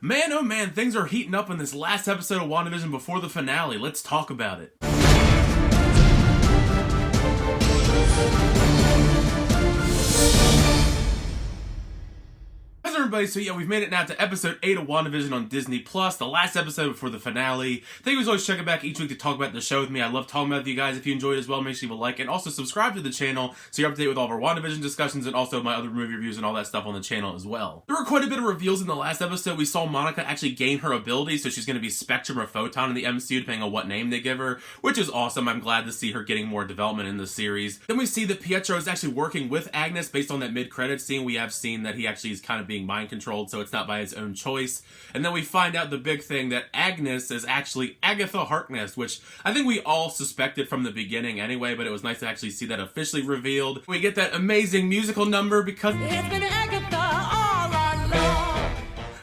Man, oh man, things are heating up in this last episode of WandaVision before the finale. Let's talk about it. Everybody, so yeah, we've made it now to episode 8 of WandaVision on Disney+, the last episode before the finale. Thank you as always for checking back each week to talk about the show with me. I love talking about it with you guys. If you enjoyed it as well, make sure you leave a like and also subscribe to the channel so you're up to date with all of our WandaVision discussions and also my other movie reviews and all that stuff on the channel as well. There were quite a bit of reveals in the last episode. We saw Monica actually gain her ability, so she's going to be Spectrum or Photon in the MCU depending on what name they give her, which is awesome. I'm glad to see her getting more development in the series. Then we see that Pietro is actually working with Agnes based on that mid-credits scene. We have seen that he actually is kind of being mind-controlled, so it's not by his own choice. And then we find out the big thing that Agnes is actually Agatha Harkness, which I think we all suspected from the beginning anyway, but it was nice to actually see that officially revealed. We get that amazing musical number because it's been Agatha all along.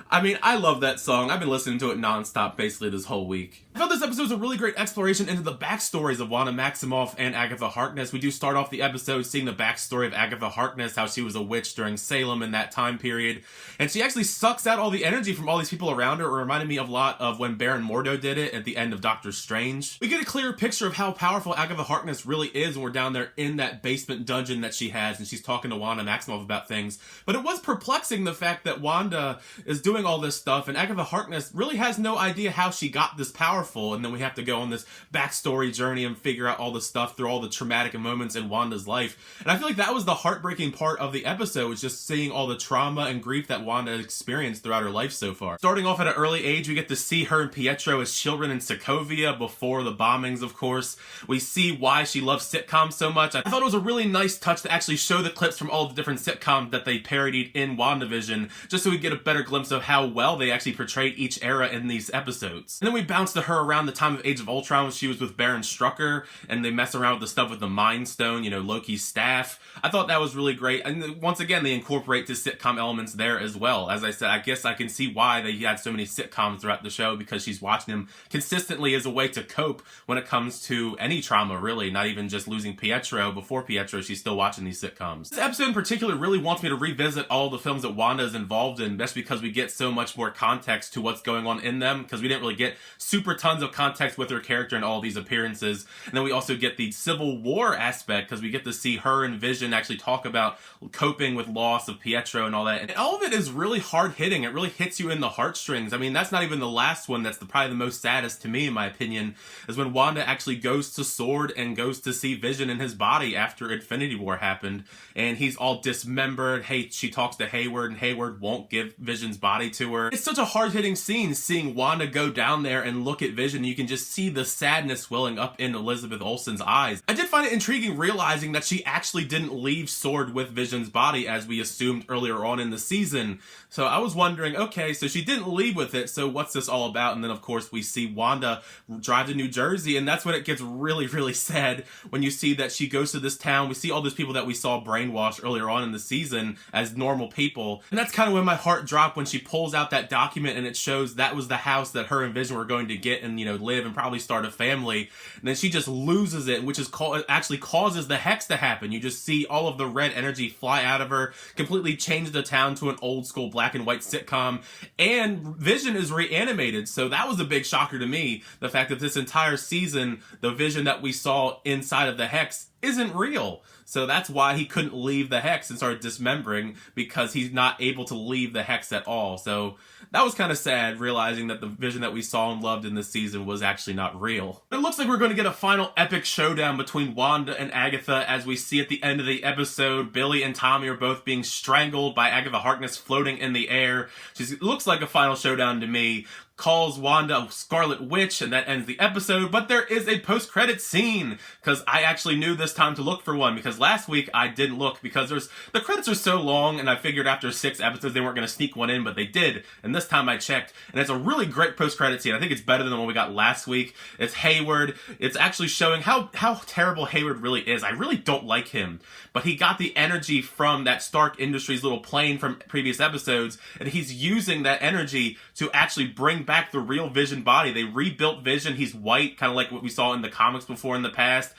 I mean, I love that song. I've been listening to it nonstop basically this whole week. I felt this episode was a really great exploration into the backstories of Wanda Maximoff and Agatha Harkness. We do start off the episode seeing the backstory of Agatha Harkness, how she was a witch during Salem in that time period. And she actually sucks out all the energy from all these people around her. It reminded me a lot of when Baron Mordo did it at the end of Doctor Strange. We get a clearer picture of how powerful Agatha Harkness really is when we're down there in that basement dungeon that she has and she's talking to Wanda Maximoff about things. But it was perplexing the fact that Wanda is doing all this stuff and Agatha Harkness really has no idea how she got this powerful. And then we have to go on this backstory journey and figure out all the stuff through all the traumatic moments in Wanda's life. And I feel like that was the heartbreaking part of the episode, was just seeing all the trauma and grief that Wanda experienced throughout her life so far. Starting off at an early age, we get to see her and Pietro as children in Sokovia before the bombings, of course. We see why she loves sitcoms so much. I thought it was a really nice touch to actually show the clips from all the different sitcoms that they parodied in WandaVision, just so we get a better glimpse of how well they actually portrayed each era in these episodes. And then we bounce to her around the time of Age of Ultron when she was with Baron Strucker and they mess around with the stuff with the Mind Stone, you know, Loki's staff. I thought that was really great. And once again, they incorporate the sitcom elements there as well. As I said, I guess I can see why they had so many sitcoms throughout the show, because she's watching them consistently as a way to cope when it comes to any trauma, really, not even just losing Pietro. Before Pietro, she's still watching these sitcoms. This episode in particular really wants me to revisit all the films that Wanda is involved in, just because we get so much more context to what's going on in them, because we didn't really get super tons of context with her character in all these appearances. And then we also get the Civil War aspect, because we get to see her and Vision actually talk about coping with loss of Pietro and all that. And all of it is really hard hitting. It really hits you in the heartstrings. I mean, that's not even the last one. That's probably the most saddest to me, in my opinion, is when Wanda actually goes to Sword and goes to see Vision in his body after Infinity War happened. And he's all dismembered. Hey, she talks to Hayward and Hayward won't give Vision's body to her. It's such a hard-hitting scene seeing Wanda go down there and look at Vision. You can just see the sadness welling up in Elizabeth Olsen's eyes. I did find it intriguing realizing that she actually didn't leave Sword with Vision's body as we assumed earlier on in the season. So I was wondering, okay, so she didn't leave with it, so what's this all about? And then of course we see Wanda drive to New Jersey, and that's when it gets really, really sad, when you see that she goes to this town. We see all those people that we saw brainwashed earlier on in the season as normal people. And that's kind of when my heart dropped, when she pulls out that document and it shows that was the house that her and Vision were going to get and, you know, live and probably start a family. And then she just loses it, which is actually causes the hex to happen. You just see all of the red energy fly out of her, completely change the town to an old school black and white sitcom, and Vision is reanimated. So that was a big shocker to me, the fact that this entire season, the Vision that we saw inside of the hex isn't real. So that's why he couldn't leave the hex and started dismembering, because he's not able to leave the hex at all. So that was kind of sad, realizing that the Vision that we saw and loved in this season was actually not real. It looks like we're going to get a final epic showdown between Wanda and Agatha, as we see at the end of the episode, Billy and Tommy are both being strangled by Agatha Harkness floating in the air. It looks like a final showdown to me. Calls Wanda a Scarlet Witch, and that ends the episode. But there is a post-credit scene, because I actually knew this time to look for one, because last week I didn't look because the credits are so long, and I figured after 6 episodes they weren't going to sneak one in, but they did. And this time I checked, and it's a really great post-credit scene. I think it's better than the one we got last week. It's Hayward. It's actually showing how terrible Hayward really is. I really don't like him, but he got the energy from that Stark Industries little plane from previous episodes, and he's using that energy to actually bring back the real Vision body. They rebuilt Vision. He's white, kind of like what we saw in the comics before in the past.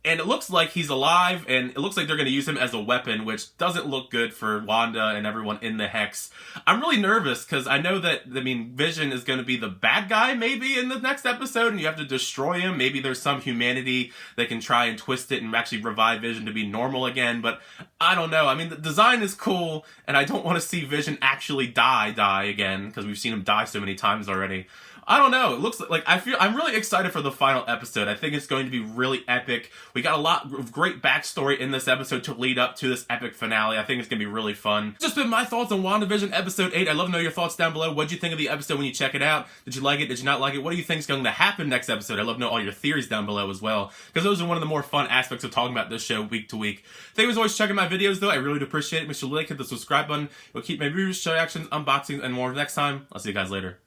And it looks like he's alive, and it looks like they're going to use him as a weapon, which doesn't look good for Wanda and everyone in the Hex. I'm really nervous, because I know that, Vision is going to be the bad guy, maybe, in the next episode, and you have to destroy him. Maybe there's some humanity that can try and twist it and actually revive Vision to be normal again, but I don't know. The design is cool, and I don't want to see Vision actually die again, because we've seen him die so many times already. I don't know. It looks like I'm really excited for the final episode. I think it's going to be really epic. We got a lot of great backstory in this episode to lead up to this epic finale. I think it's going to be really fun. Just been my thoughts on WandaVision episode 8. I'd love to know your thoughts down below. What did you think of the episode when you check it out? Did you like it? Did you not like it? What do you think is going to happen next episode? I'd love to know all your theories down below as well, because those are one of the more fun aspects of talking about this show week to week. Thank you as always for checking my videos, though. I really do appreciate it. Make sure to like, hit the subscribe button. We'll keep my reviews, show actions, unboxings, and more next time. I'll see you guys later.